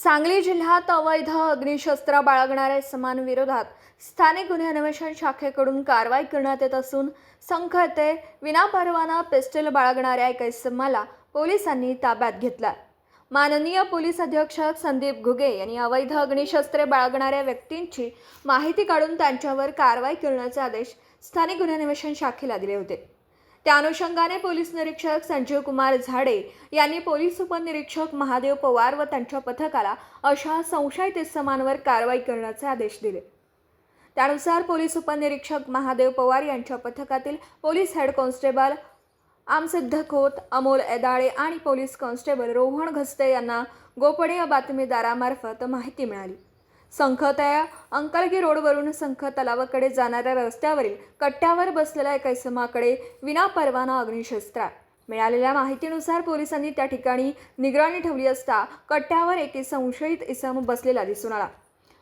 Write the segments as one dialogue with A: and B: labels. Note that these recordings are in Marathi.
A: सांगली जिल्ह्यात अवैध अग्निशस्त्र बाळगणाऱ्या इसमांविरोधात स्थानिक गुन्हे अन्वेषण शाखेकडून कारवाई करण्यात येत असून संशयित विनापरवाना पिस्टल बाळगणाऱ्या एका इसमाला पोलिसांनी ताब्यात घेतला। माननीय पोलीस अधीक्षक संदीप घुगे यांनी अवैध अग्निशस्त्रे बाळगणाऱ्या व्यक्तींची माहिती काढून त्यांच्यावर कारवाई करण्याचे आदेश स्थानिक गुन्हे अन्वेषण शाखेला दिले होते। त्या अनुषंगाने पोलीस निरीक्षक संजीव कुमार झाडे यांनी पोलीस उपनिरीक्षक महादेव पवार व त्यांच्या पथकाला अशा संशयित इसमांवर कारवाई करण्याचे आदेश दिले। त्यानुसार पोलीस उपनिरीक्षक महादेव पवार यांच्या पथकातील police head constable Amsiddh Khot, Amol Edale आणि पोलीस कॉन्स्टेबल रोहन घस्ते यांना गोपनीय बातमीदारामार्फत माहिती मिळाली। संखतया अंकलगी रोडवरून संख तलावाकडे जाणाऱ्या रस्त्यावरील कट्ट्यावर बसलेल्या एका इसमाकडे विनापरवाना अग्निशस्त्र मिळालेल्या माहितीनुसार पोलिसांनी त्या ठिकाणी निगराणी ठेवली असता कट्ट्यावर एक संशयित इसम बसलेला दिसून आला।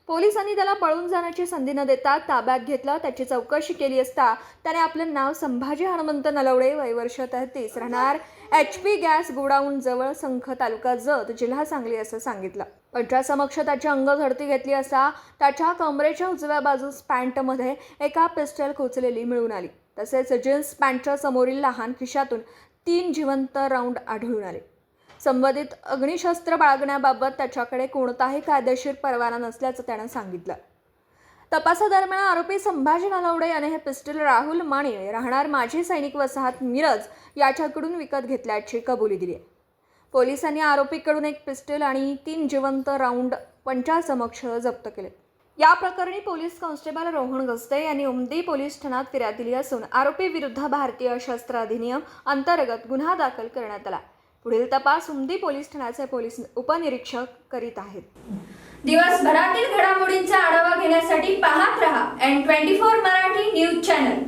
A: पोलिसांनी त्याला पळून जाण्याची संधी न देता ताब्यात घेतलं। त्याची चौकशी केली असता त्याने आपले नाव संभाजी हनुमंत नलवडे, वय वर्ष 33, राहणार HP गॅस गोडाऊन जवळ संख, तालुका जत, जिल्हा सांगली असं सांगितलं। पंचासमक्ष त्याची अंग झडती घेतली असता त्याच्या कमरेच्या उजव्या बाजूस पॅन्टमध्ये एका पिस्टल खोचलेली मिळून आली। तसेच जीन्स पॅन्टच्या समोरील लहान खिशातून 3 जिवंत राऊंड आढळून आले। संबंधित अग्निशस्त्र बाळगण्याबाबत त्याच्याकडे कोणताही कायदेशीर परवाना नसल्याचं त्यानं सांगितलं। तपासादरम्यान आरोपी संभाजी नलवडे याने हे पिस्टल राहुल माने, राहणार माजी सैनिक वसाहत मिरज, याच्याकडून विकत घेतल्याची कबुली दिली आहे। पोलिसांनी आरोपीकडून एक पिस्टल आणि 3 जिवंत राऊंड पंचासमक्ष जप्त केले। या प्रकरणी पोलीस कॉन्स्टेबल रोहन घस्ते यांनी उमदी पोलीस ठाण्यात फिर्याद दिली असून आरोपी विरुद्ध भारतीय शस्त्र अधिनियम अंतर्गत गुन्हा दाखल करण्यात आला। पुढील तपास उमदी पोलीस ठाण्याचे पोलीस उपनिरीक्षक करीत आहेत।
B: दिवसभरातील घडामोडींचा आढावा घेण्यासाठी पाहत रहा N24 मराठी न्यूज चॅनल।